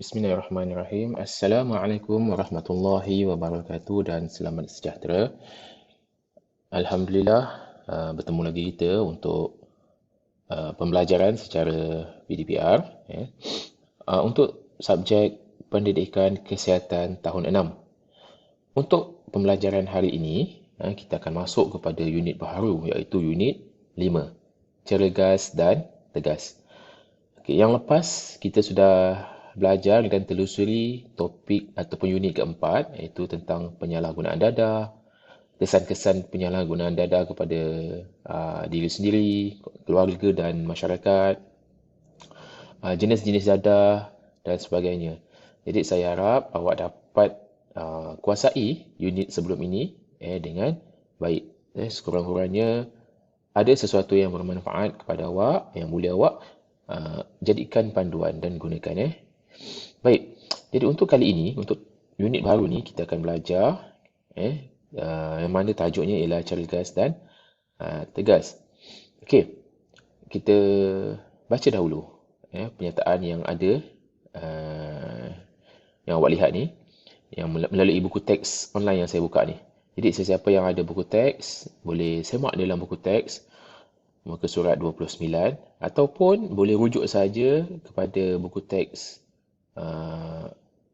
Bismillahirrahmanirrahim. Assalamualaikum warahmatullahi wabarakatuh dan selamat sejahtera. Alhamdulillah, bertemu lagi kita untuk pembelajaran secara PDPR untuk subjek pendidikan kesihatan tahun 6. Untuk pembelajaran hari ini, kita akan masuk kepada unit baharu iaitu unit 5, cergas dan tegas. Okay, yang lepas kita sudah belajar dan telusuri topik ataupun unit keempat iaitu tentang penyalahgunaan dadah, kesan-kesan penyalahgunaan dadah kepada diri sendiri, keluarga dan masyarakat, jenis-jenis dadah dan sebagainya. Jadi saya harap awak dapat kuasai unit sebelum ini dengan baik. Sekurang-kurangnya ada sesuatu yang bermanfaat kepada awak yang boleh awak jadikan panduan dan gunakan. Baik, jadi untuk kali ini, untuk unit baru ni kita akan belajar yang mana tajuknya ialah cergas dan tegas. Okey, kita baca dahulu pernyataan yang ada yang awak lihat ni, yang melalui buku teks online yang saya buka ni. Jadi sesiapa yang ada buku teks boleh semak dalam buku teks muka surat 29 ataupun boleh rujuk saja kepada buku teks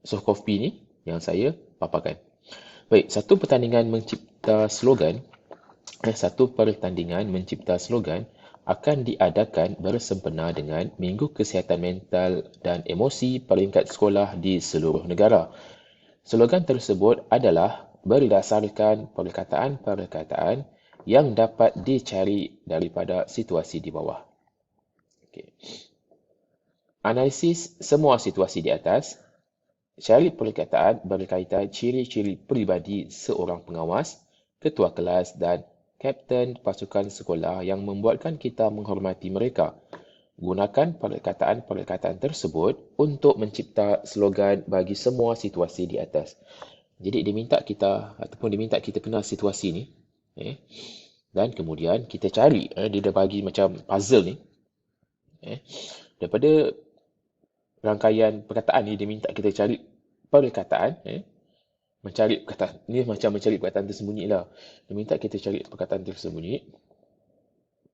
soft copy ni yang saya paparkan. Baik, satu pertandingan mencipta slogan akan diadakan bersempena dengan Minggu Kesihatan Mental dan Emosi peringkat sekolah di seluruh negara. Slogan tersebut adalah berdasarkan perkataan-perkataan yang dapat dicari daripada situasi di bawah. Okay. Analisis semua situasi di atas. Cari perkataan berkaitan ciri-ciri peribadi seorang pengawas, ketua kelas dan kapten pasukan sekolah yang membuatkan kita menghormati mereka. Gunakan perkataan-perkataan tersebut untuk mencipta slogan bagi semua situasi di atas. Jadi diminta kita kenal situasi ni. Dan kemudian kita cari, dia dah bagi macam puzzle ni. Daripada rangkaian perkataan ni, dia minta kita cari perkataan. Mencari perkataan. Ni macam mencari perkataan tersembunyi lah. Dia minta kita cari perkataan tersembunyi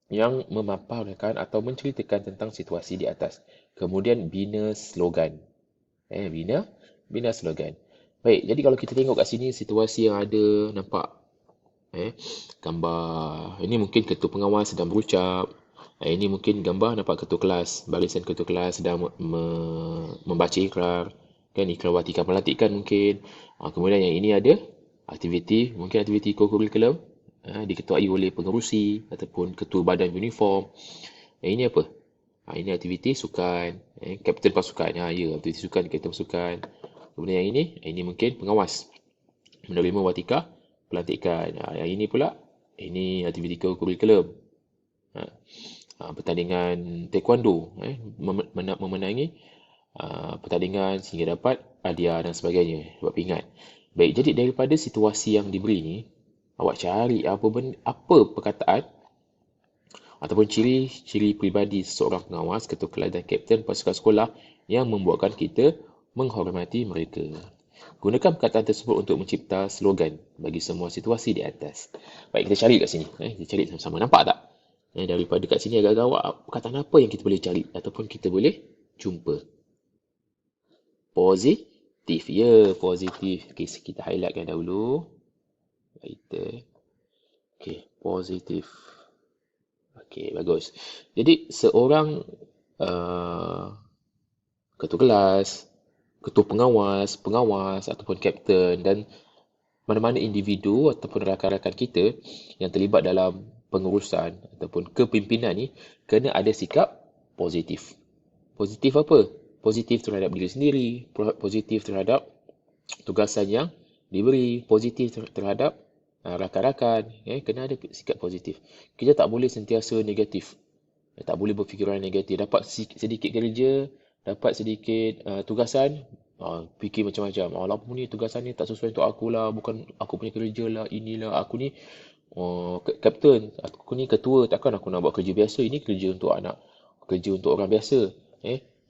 yang memaparkan atau menceritakan tentang situasi di atas. Kemudian bina slogan. Bina slogan. Baik, jadi kalau kita tengok kat sini situasi yang ada, nampak gambar. Ini mungkin ketua pengawas sedang berucap. Ini mungkin gambar nampak ketua kelas, barisan ketua kelas sedang membaca ikrar. Kan ikrar watikan pelantikan mungkin. Kemudian yang ini ada aktiviti, mungkin aktiviti co-curriculum diketuai oleh pengerusi ataupun ketua badan uniform. Ini apa? Ini aktiviti sukan, kapten pasukan. Ya, aktiviti sukan, kapten pasukan. Kemudian yang ini mungkin pengawas menerima watika pelantikan. Yang ini pula, ini aktiviti co-curriculum. Pertandingan taekwondo, memenangi pertandingan sehingga dapat hadiah dan sebagainya. Buat ingat. Baik, jadi daripada situasi yang diberi ni, awak cari apa perkataan ataupun ciri-ciri peribadi seseorang pengawas, ketua kelas dan kapten pasukan sekolah yang membuatkan kita menghormati mereka. Gunakan perkataan tersebut untuk mencipta slogan bagi semua situasi di atas. Baik, kita cari kat sini. Kita cari sama-sama. Nampak tak? Daripada kat sini agak-agak awak, perkataan apa yang kita boleh cari ataupun kita boleh jumpa? Positif. Ya, positif. Okay, kita highlightkan dahulu. Okay, positif. Okay, bagus. Jadi, seorang ketua kelas, ketua pengawas ataupun kapten dan mana-mana individu ataupun rakan-rakan kita yang terlibat dalam pengurusan ataupun kepimpinan ni kena ada sikap positif. Positif apa? Positif terhadap diri sendiri, positif terhadap tugasan yang diberi, positif terhadap rakan-rakan. Kena ada sikap positif. Kita tak boleh sentiasa negatif. Tak boleh berfikiran negatif. Dapat sedikit kerja, dapat sedikit tugasan, fikir macam-macam. Apa ni tugasan ni tak sesuai untuk aku lah, bukan aku punya kerja lah, inilah aku ni kapten, aku ni ketua, takkan aku nak buat kerja biasa. Ini kerja untuk anak, kerja untuk orang biasa.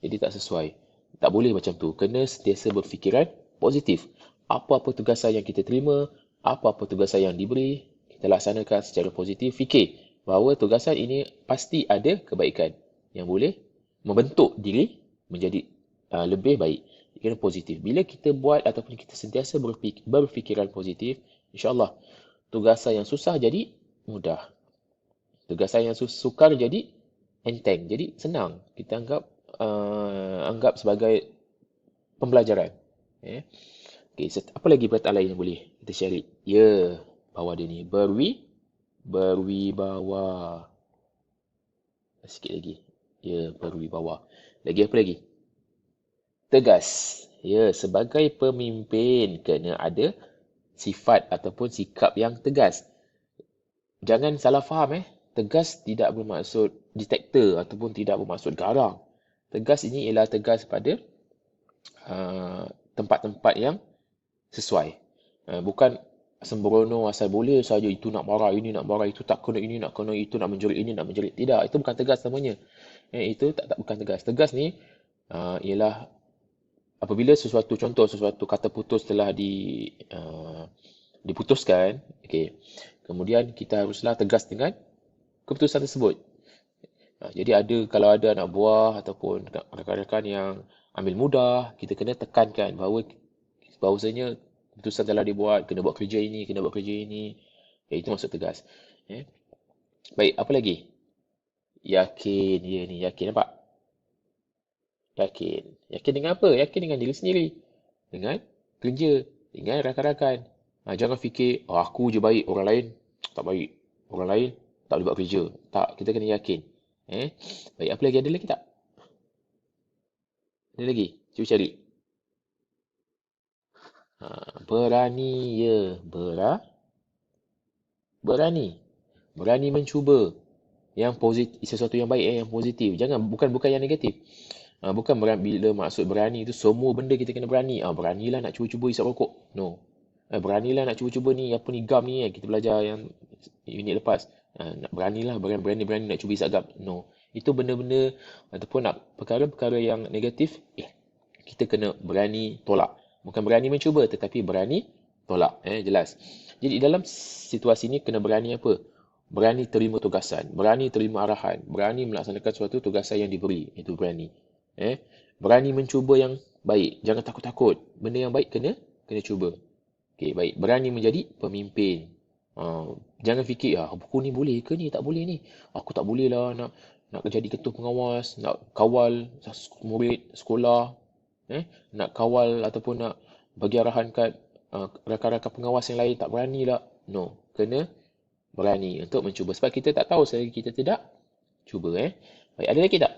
Jadi tak sesuai. Tak boleh macam tu. Kena sentiasa berfikiran positif. Apa-apa tugasan yang kita terima, apa-apa tugasan yang diberi, kita laksanakan secara positif. Fikir bahawa tugasan ini pasti ada kebaikan yang boleh membentuk diri menjadi lebih baik. Kena positif. Bila kita buat ataupun kita sentiasa berfikiran positif, insya-Allah tugasan yang susah jadi mudah. Tugasan yang sukar jadi enteng. Jadi senang. Kita anggap sebagai pembelajaran. Eh? Okay, apa lagi perkataan lain yang boleh kita share? Ya, bawah dia ni. Berwibawa. Sikit lagi. Ya, berwibawa. Lagi apa lagi? Tegas. Ya, sebagai pemimpin kena ada sifat ataupun sikap yang tegas. Jangan salah faham. Tegas tidak bermaksud diktator ataupun tidak bermaksud garang. Tegas ini ialah tegas pada tempat-tempat yang sesuai. Bukan sembrono asal boleh saja, itu nak marah, ini nak marah, itu tak kena ini, nak kena itu, nak menjerit ini, nak menjerit. Tidak, itu bukan tegas namanya. Itu tak bukan tegas. Tegas ni ialah apabila sesuatu kata putus telah diputuskan, okey. Kemudian kita haruslah tegas dengan keputusan tersebut. Jadi kalau ada anak buah ataupun rakan-rakan yang ambil mudah, kita kena tekankan bahawasanya keputusan telah dibuat, kena buat kerja ini, kena buat kerja ini. Itu maksud tegas. Baik, apa lagi? Yakin. Ya ni, yakin nampak? Yakin. Yakin dengan apa? Yakin dengan diri sendiri. Dengan kerja. Dengan rakan-rakan. Jangan fikir, aku je baik, orang lain tak baik. Orang lain tak boleh buat kerja. Tak, kita kena yakin. Baik, apa lagi? Ada lagi tak? Ada lagi? Cuba cari. Berani, ya. Berani. Berani mencuba. Yang positif, sesuatu yang baik, yang positif. Bukan yang negatif. Bukan bila maksud berani itu semua benda kita kena berani. Beranilah nak cuba-cuba isap rokok. No. Beranilah nak cuba-cuba ni, apa ni, gam ni, kita belajar yang unit lepas. Beranilah, berani nak cuba isap gam. No. Itu benda-benda ataupun perkara-perkara yang negatif, kita kena berani tolak. Bukan berani mencuba, tetapi berani tolak. Jelas. Jadi dalam situasi ni kena berani apa? Berani terima tugasan, berani terima arahan, berani melaksanakan suatu tugasan yang diberi. Itu berani. Berani mencuba yang baik. Jangan takut-takut. Benda yang baik kena cuba. Okey, baik. Berani menjadi pemimpin. Jangan fikir, buku ni boleh ke ni? Tak boleh ni. Aku tak boleh lah nak jadi ketua pengawas, nak kawal murid sekolah, nak kawal ataupun nak bagi arahan kat rakan-rakan pengawas yang lain, tak berani lah. No, kena berani untuk mencuba. Sebab kita tak tahu selagi kita tidak cuba. Baik, ada lagi tak?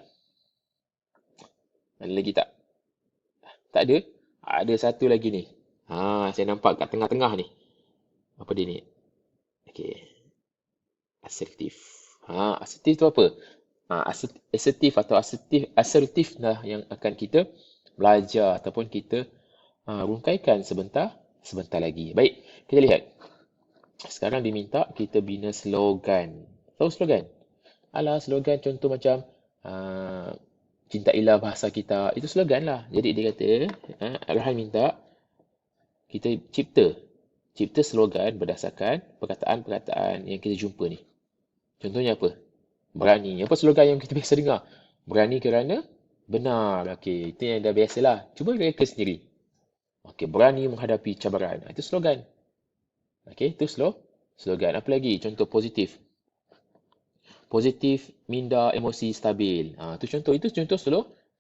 Ada lagi tak? Tak ada? Ada satu lagi ni. Saya nampak kat tengah-tengah ni. Apa dia ni? Okey. Asertif. Asertif tu apa? Asertif lah yang akan kita belajar ataupun kita rungkaikan sebentar lagi. Baik, kita lihat. Sekarang diminta kita bina slogan. Tahu slogan? Slogan contoh macam cintailah bahasa kita. Itu slogan lah. Jadi dia kata, Arahan minta kita cipta slogan berdasarkan perkataan-perkataan yang kita jumpa ni. Contohnya apa? Berani. Apa slogan yang kita biasa dengar? Berani kerana benar. Okey, itu yang dah biasalah. Cuba reka sendiri. Okey, berani menghadapi cabaran. Itu slogan. Okey, itu slogan. Apa lagi? Contoh positif. Positif, minda, emosi stabil. Itu contoh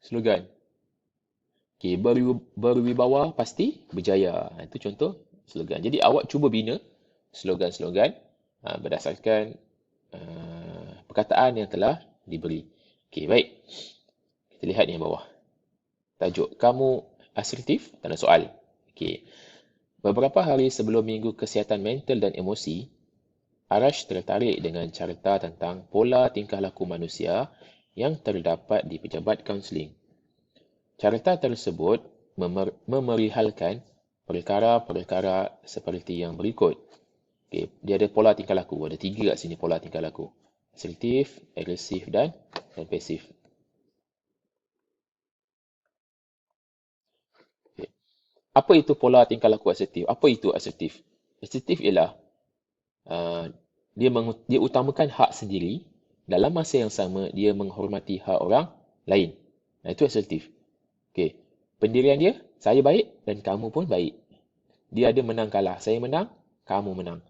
slogan. Okey, berwibawa pasti berjaya. Itu contoh slogan. Jadi awak cuba bina slogan-slogan berdasarkan perkataan yang telah diberi. Okey, baik. Kita lihat ni bawah. Tajuk, kamu asertif? Tanda soal. Okey. Beberapa hari sebelum Minggu Kesihatan Mental dan Emosi, Arash tertarik dengan carta tentang pola tingkah laku manusia yang terdapat di pejabat kaunseling. Carta tersebut memerihalkan perkara-perkara seperti yang berikut. Okay, dia ada pola tingkah laku. Ada 3 kat sini pola tingkah laku. Asertif, agresif dan pasif. Apa itu pola tingkah laku asertif? Apa itu asertif? Asertif ialah uh, dia utamakan hak sendiri, dalam masa yang sama dia menghormati hak orang lain. Nah, itu asertif. Okey. Pendirian dia, saya baik dan kamu pun baik. Dia ada menang kalah. Saya menang, kamu menang.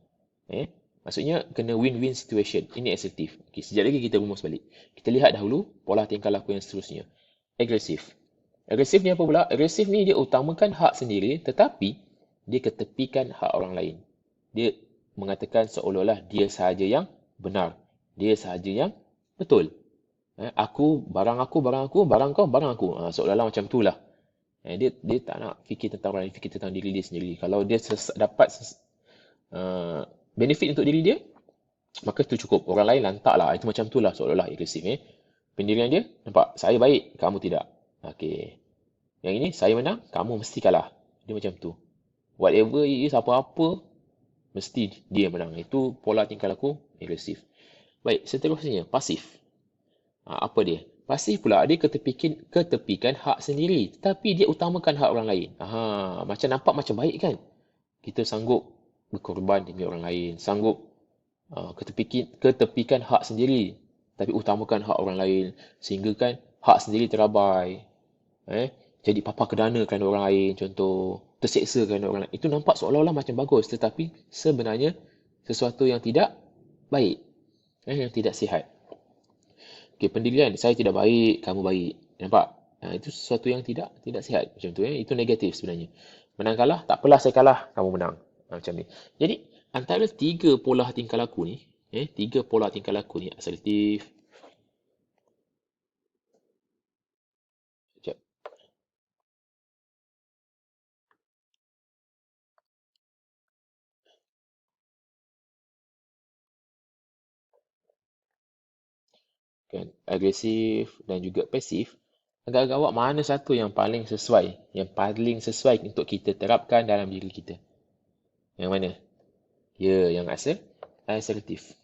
Maksudnya kena win-win situation. Ini asertif. Okey, sekejap lagi kita rumus balik. Kita lihat dahulu pola tingkah laku yang seterusnya. Agresif. Agresif ni apa pula? Agresif ni dia utamakan hak sendiri tetapi dia ketepikan hak orang lain. Dia mengatakan seolah-olah dia sahaja yang benar. Dia sahaja yang betul. Barang aku, barang kau, barang aku. Seolah-olah macam tu lah. Dia tak nak fikir tentang orang lain, fikir tentang diri dia sendiri. Kalau dia dapat uh, benefit untuk diri dia, maka itu cukup. Orang lain lantak lah. Itu macam tu lah seolah-olah agresif. Pendirian dia, nampak? Saya baik, kamu tidak. Okey. Yang ini, saya menang, kamu mesti kalah. Dia macam tu. Whatever it is, apa-apa, mesti dia menang. Itu pola tingkah laku agresif. Baik, seterusnya, pasif. Apa dia? Pasif pula, dia ketepikan hak sendiri. Tetapi dia utamakan hak orang lain. Macam nampak macam baik kan? Kita sanggup berkorban demi orang lain. Sanggup ketepikan hak sendiri. Tapi utamakan hak orang lain. Sehingga kan hak sendiri terabai. Jadi papa kedana kerana orang lain. Contoh, terseksa kerana orang lain. Itu nampak seolah-olah macam bagus. Tetapi sebenarnya sesuatu yang tidak baik. Yang tidak sihat. Okey, pendirian, saya tidak baik, kamu baik. Nampak? Itu sesuatu yang tidak sihat. Macam tu. Itu negatif sebenarnya. Menang kalah, tak apalah saya kalah, kamu menang. Macam ni. Jadi, antara tiga pola tingkah laku ni, tiga pola tingkah laku ni, asertif, sekejap, kan, agresif dan juga pasif, agak-agak awak mana satu yang paling sesuai? Yang paling sesuai untuk kita terapkan dalam diri kita? Yang mana? Ya, yang asertif.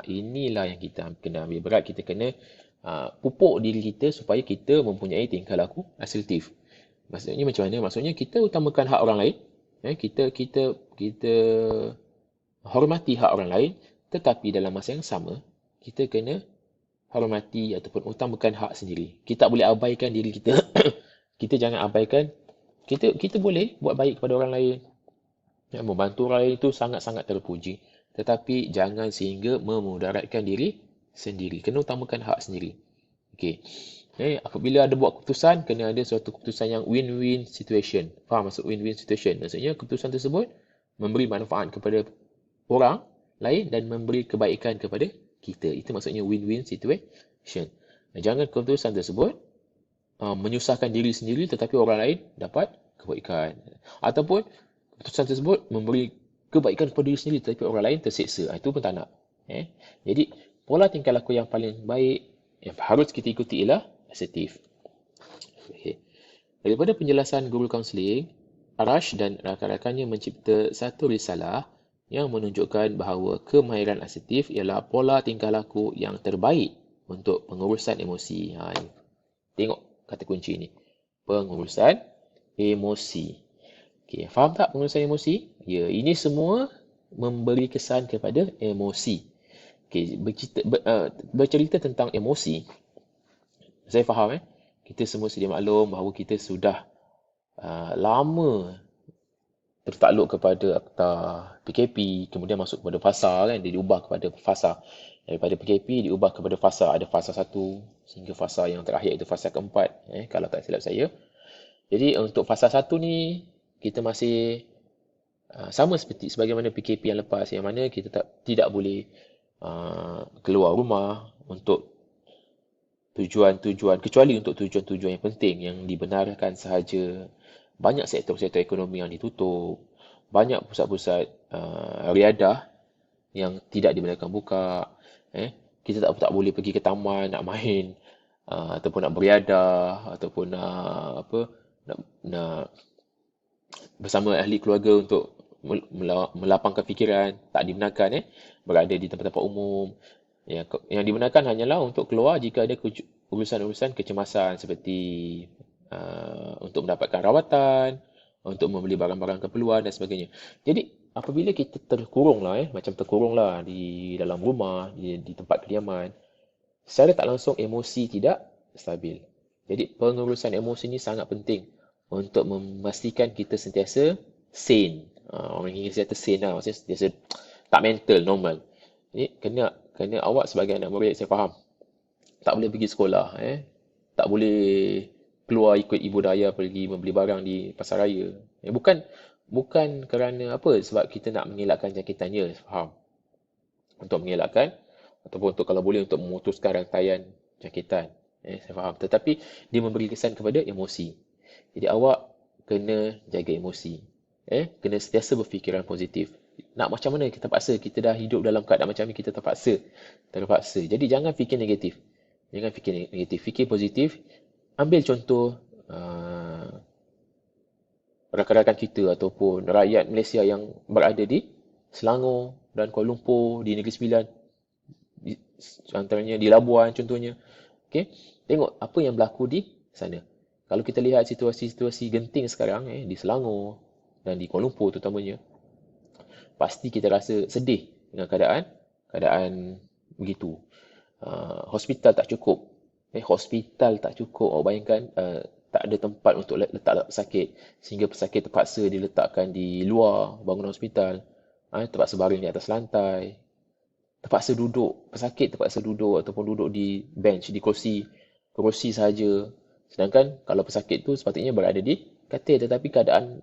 Inilah yang kita kena ambil berat. Kita kena pupuk diri kita supaya kita mempunyai tingkah laku asertif. Maksudnya macam mana? Maksudnya kita utamakan hak orang lain. Kita hormati hak orang lain. Tetapi dalam masa yang sama, kita kena hormati ataupun utamakan hak sendiri. Kita tak boleh abaikan diri kita. Kita jangan abaikan. Kita boleh buat baik kepada orang lain. Membantu orang lain itu sangat-sangat terpuji. Tetapi jangan sehingga memudaratkan diri sendiri. Kena utamakan hak sendiri. Okey. Apabila ada buat keputusan, kena ada suatu keputusan yang win-win situation. Faham maksud win-win situation? Maksudnya keputusan tersebut memberi manfaat kepada orang lain dan memberi kebaikan kepada kita. Itu maksudnya win-win situation. Jangan keputusan tersebut menyusahkan diri sendiri tetapi orang lain dapat kebaikan. Ataupun keputusan tersebut memberi kebaikan kepada diri sendiri tetapi orang lain terseksa. Itu pun tak nak. Jadi, pola tingkah laku yang paling baik yang harus kita ikuti ialah asertif. Okay. Daripada penjelasan guru kaunseling, Arash dan rakan-rakannya mencipta satu risalah yang menunjukkan bahawa kemahiran asertif ialah pola tingkah laku yang terbaik untuk pengurusan emosi. Tengok kata kunci ni. Pengurusan emosi. Okay, faham tak pengurusan emosi? Ya, ini semua memberi kesan kepada emosi. Okay, bercerita tentang emosi. Saya faham kita semua sedia maklum bahawa kita sudah lama tertakluk kepada akta PKP, kemudian masuk kepada fasa kan, dia diubah kepada fasa. Daripada PKP diubah kepada fasa. Ada fasa 1 sehingga fasa yang terakhir itu fasa keempat, kalau tak silap saya. Jadi untuk fasa 1 ni kita masih sama seperti sebagaimana PKP yang lepas, yang mana kita tidak boleh keluar rumah untuk tujuan-tujuan, kecuali untuk tujuan-tujuan yang penting yang dibenarkan sahaja. Banyak sektor-sektor ekonomi yang ditutup, banyak pusat-pusat riadah yang tidak dibenarkan buka. Kita tak boleh pergi ke taman nak main, ataupun nak beriadah, ataupun nak bersama ahli keluarga untuk melapangkan fikiran. Tak dibenarkan berada di tempat-tempat umum. Yang dibenarkan hanyalah untuk keluar jika ada urusan-urusan kecemasan seperti untuk mendapatkan rawatan, untuk membeli barang-barang keperluan dan sebagainya. Jadi apabila kita terkurung lah, macam terkurung lah di dalam rumah, di tempat kediaman, secara tak langsung emosi tidak stabil. Jadi pengurusan emosi ini sangat penting untuk memastikan kita sentiasa sane. Orang Inggeris kata sane lah, maksudnya sentiasa tak mental, normal. Jadi kena awak sebagai anak murid, saya faham. Tak boleh pergi sekolah, tak boleh keluar ikut ibu daya pergi membeli barang di pasar raya. Bukan kerana apa, sebab kita nak mengelakkan jangkitannya, faham. Untuk mengelakkan ataupun untuk kalau boleh untuk memutuskan rantaian jangkitan. Saya faham. Tetapi dia memberi kesan kepada emosi. Jadi awak kena jaga emosi. Kena sentiasa berfikiran positif. Nak macam mana kita paksa, kita dah hidup dalam keadaan macam ni, kita terpaksa. Jadi jangan fikir negatif. Jangan fikir negatif, fikir positif. Ambil contoh rakan-rakan kita ataupun rakyat Malaysia yang berada di Selangor dan Kuala Lumpur, di Negeri Sembilan, antaranya di Labuan contohnya. Okey, tengok apa yang berlaku di sana. Kalau kita lihat situasi-situasi genting sekarang di Selangor dan di Kuala Lumpur terutamanya, pasti kita rasa sedih dengan keadaan begitu. Hospital tak cukup. Hospital tak cukup. Awak bayangkan tak ada tempat untuk letak pesakit, sehingga pesakit terpaksa diletakkan di luar bangunan hospital, terpaksa baring di atas lantai, pesakit terpaksa duduk ataupun duduk di bench, di kerusi saja. Sedangkan kalau pesakit tu sepatutnya berada di katil, tetapi keadaan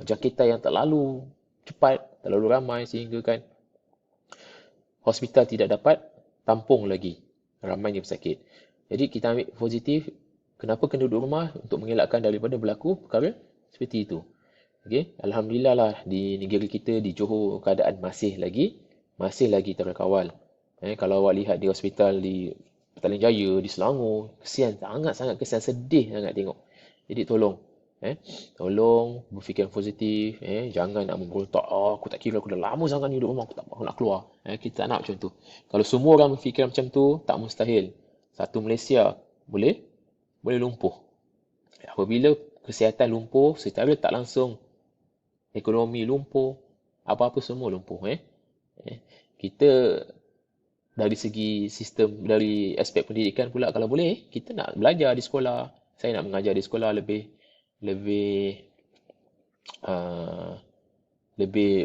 jangkitan yang terlalu cepat, terlalu ramai sehingga kan hospital tidak dapat tampung lagi ramainya pesakit. Jadi kita ambil positif, kenapa kena duduk rumah untuk mengelakkan daripada berlaku perkara seperti itu. Okey, alhamdulillah lah di negeri kita di Johor keadaan masih lagi terkawal. Kalau awak lihat di hospital di Petaling Jaya, di Selangor, kesian, sangat-sangat kesian, sedih sangat tengok. Jadi tolong berfikir positif, jangan nak memberontak, aku tak kira, aku dah lama sangat ni duduk rumah, aku tak mahu nak keluar. Kita tak nak macam tu. Kalau semua orang berfikir macam tu, tak mustahil satu Malaysia boleh lumpuh. Apabila kesihatan lumpuh, secara tak langsung ekonomi lumpuh, apa-apa semua lumpuh. Kita dari segi sistem, dari aspek pendidikan pula, kalau boleh kita nak belajar di sekolah. Saya nak mengajar di sekolah lebih uh, lebih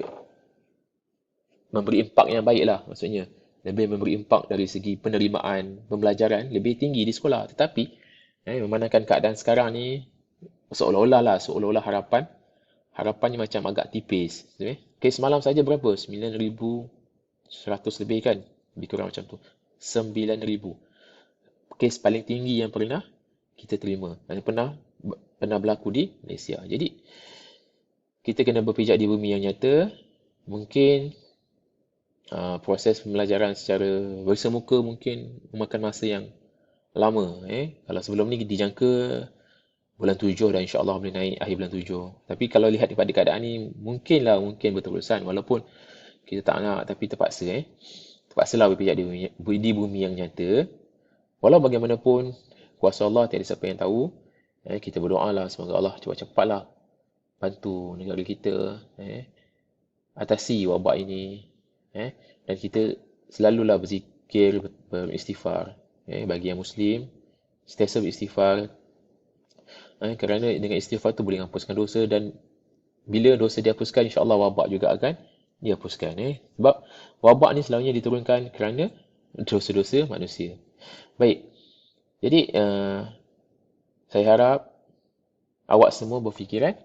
memberi impak yang baik lah, maksudnya lebih memberi impak dari segi penerimaan pembelajaran lebih tinggi di sekolah. Tetapi memandangkan keadaan sekarang ni, seolah-olah harapannya macam agak tipis. Kes malam saja berapa? 9,100 lebih kan? Lebih kurang macam tu. 9,000. Kes paling tinggi yang pernah kita terima. Dan pernah berlaku di Malaysia. Jadi, kita kena berpijak di bumi yang nyata. Mungkin proses pembelajaran secara bersemuka mungkin memakan masa yang lama. Kalau sebelum ni dijangka bulan 7 dan insya-Allah boleh naik akhir bulan 7. Tapi kalau lihat daripada keadaan ni mungkin berterusan, walaupun kita tak nak tapi terpaksa. Terpaksalah berpijak di bumi yang nyata. Walau bagaimanapun kuasa Allah tiada siapa yang tahu. Kita berdoalah semoga Allah cepat-cepatlah bantu negara kita atasi wabak ini. Dan kita selalulah berzikir, beristighfar. Bagi yang Muslim, sentiasa beristighfar. Kerana dengan istighfar tu boleh menghapuskan dosa, dan bila dosa dihapuskan, insya-Allah wabak juga akan dihapuskan. Sebab wabak ni selalunya diturunkan kerana dosa-dosa manusia. Baik. Jadi saya harap awak semua berfikiran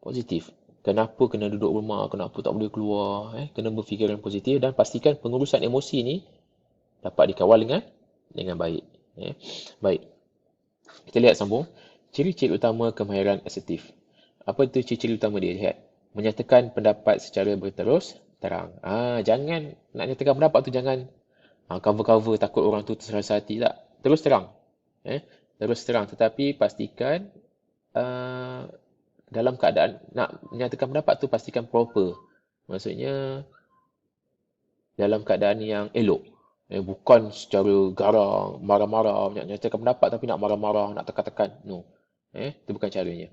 positif. Kenapa kena duduk rumah, kenapa tak boleh keluar, kena berfikiran positif dan pastikan pengurusan emosi ni dapat dikawal dengan baik. Baik. Kita lihat sambung. Ciri-ciri utama kemahiran asertif. Apa itu ciri-ciri utama dia? Lihat. Menyatakan pendapat secara berterus terang. Jangan nak nyatakan pendapat tu, jangan cover-cover takut orang tu terserasa hati. Tak. Terus terang. Terus terang. Tetapi pastikan dalam keadaan nak menyatakan pendapat tu, pastikan proper. Maksudnya dalam keadaan yang elok. Bukan secara garang, marah-marah, nak nyatakan pendapat tapi nak marah-marah, nak tekan-tekan. No. Itu bukan caranya.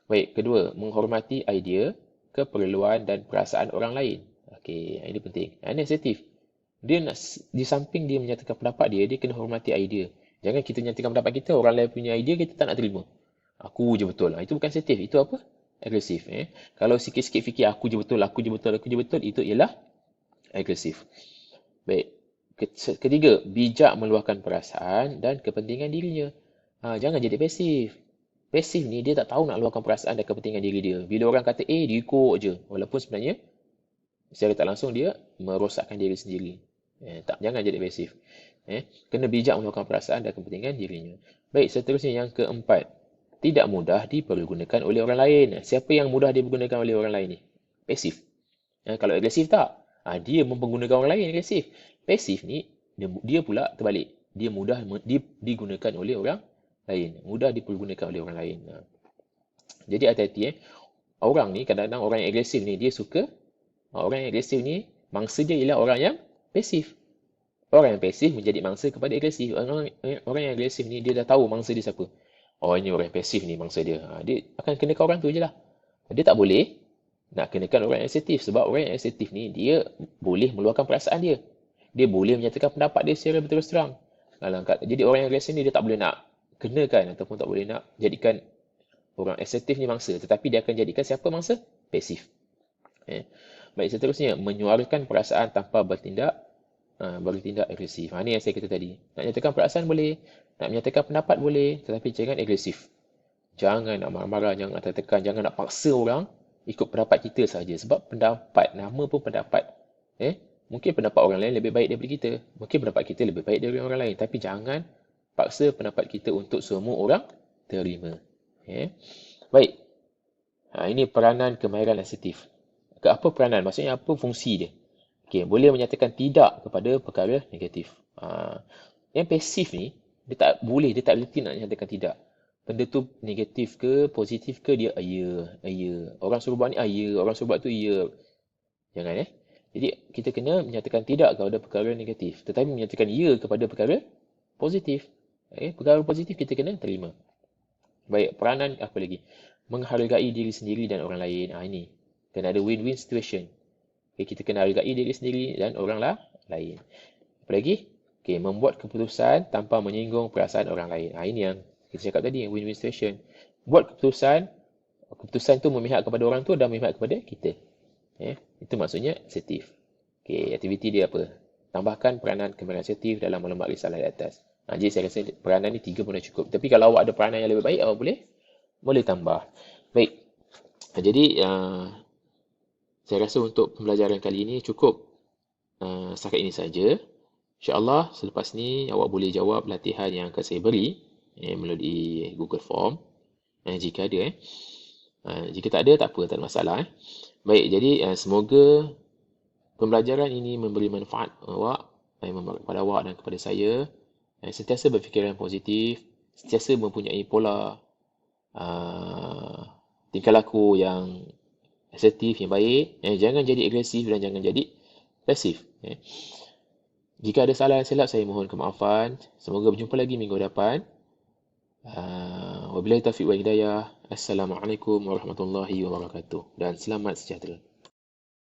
Baik, kedua, menghormati idea, keperluan dan perasaan orang lain. Okey, ini penting. Ini asertif. Dia nak, di samping dia menyatakan pendapat dia kena hormati idea. Jangan kita nyatakan pendapat kita, orang lain punya idea kita tak nak terima. Aku je betul. Itu bukan asertif. Itu apa? Agresif. Kalau sikit-sikit fikir aku je betul, aku je betul, aku je betul, itu ialah agresif. Baik. Ketiga, bijak meluahkan perasaan dan kepentingan dirinya. Jangan jadi pasif. Pasif ni dia tak tahu nak luahkan perasaan dan kepentingan diri dia. Bila orang kata A, dia ikut je. Walaupun sebenarnya secara tak langsung dia merosakkan diri sendiri. Jangan jadi pasif. Kena bijak meluahkan perasaan dan kepentingan dirinya. Baik, seterusnya yang keempat. Tidak mudah dipergunakan oleh orang lain. Siapa yang mudah dipergunakan oleh orang lain ni? Pasif. Kalau agresif tak? Dia mempergunakan orang lain agresif. Pasif ni, dia pula terbalik. Dia mudah digunakan oleh orang lain. Mudah dipergunakan oleh orang lain. Jadi hati-hati. Orang ni, kadang-kadang orang yang agresif ni, dia suka. Orang yang agresif ni, mangsa dia ialah orang yang pasif. Orang yang pasif menjadi mangsa kepada agresif. Orang yang agresif ni, dia dah tahu mangsa dia siapa. Ini orang yang pasif ni mangsa dia. Dia akan kenakan orang tu je lah. Dia tak boleh nak kenakan orang yang asertif. Sebab orang yang asertif ni, dia boleh meluahkan perasaan dia. Dia boleh menyatakan pendapat dia secara berterus terang. Jadi orang yang agresif ni, dia tak boleh nak kenakan ataupun tak boleh nak jadikan orang asertif ni mangsa. Tetapi dia akan jadikan siapa mangsa? Pasif. Baik, seterusnya. Menyuarakan perasaan tanpa bertindak agresif. Ini yang saya kata tadi. Nak nyatakan perasaan boleh. Nak menyatakan pendapat boleh. Tetapi jangan agresif. Jangan nak marah-marah, jangan nak tekan, jangan nak paksa orang ikut pendapat kita saja. Sebab pendapat, nama pun pendapat. Mungkin pendapat orang lain lebih baik daripada kita. Mungkin pendapat kita lebih baik daripada orang lain. Tapi jangan paksa pendapat kita untuk semua orang terima. Baik. Ini peranan kemahiran asertif. Apa peranan? Maksudnya apa fungsi dia? Boleh menyatakan tidak kepada perkara negatif. Yang pasif ni, dia tak reti nak nyatakan tidak. Benda tu negatif ke, positif ke, dia ya. Orang suruh buat ni, ya. Orang suruh buat tu, ya. Jangan Jadi, kita kena menyatakan tidak kepada perkara negatif. Tetapi menyatakan ya kepada perkara positif. Perkara positif kita kena terima. Baik, peranan apa lagi? Menghargai diri sendiri dan orang lain. Ini. Kena ada win-win situation. Kita kena hargai diri sendiri dan orang lain. Apa lagi? Membuat keputusan tanpa menyinggung perasaan orang lain. Ini yang kita cakap tadi, win-win situation. Buat keputusan tu memihak kepada orang tu dan memihak kepada kita. Itu maksudnya asertif. Aktiviti dia apa? Tambahkan peranan kemahiran asertif dalam maklumat risalah di atas. Jadi saya rasa peranan ni 3 pun dah cukup. Tapi kalau awak ada peranan yang lebih baik, awak boleh tambah. Baik. Jadi, saya rasa untuk pembelajaran kali ini cukup setakat ini saja. InsyaAllah selepas ni awak boleh jawab latihan yang akan saya beri melalui Google Form. Jika ada. Jika tak ada, tak apa, tak ada masalah. Baik, jadi semoga pembelajaran ini memberi manfaat kepada awak dan kepada saya. Sentiasa berfikiran positif, sentiasa mempunyai pola tingkah laku yang asertif, yang baik. Jangan jadi agresif dan jangan jadi pasif. Jika ada salah silap, saya mohon kemaafan. Semoga berjumpa lagi minggu depan. Wabillahi taufiq wal hidayah. Assalamualaikum warahmatullahi wabarakatuh. Dan selamat sejahtera.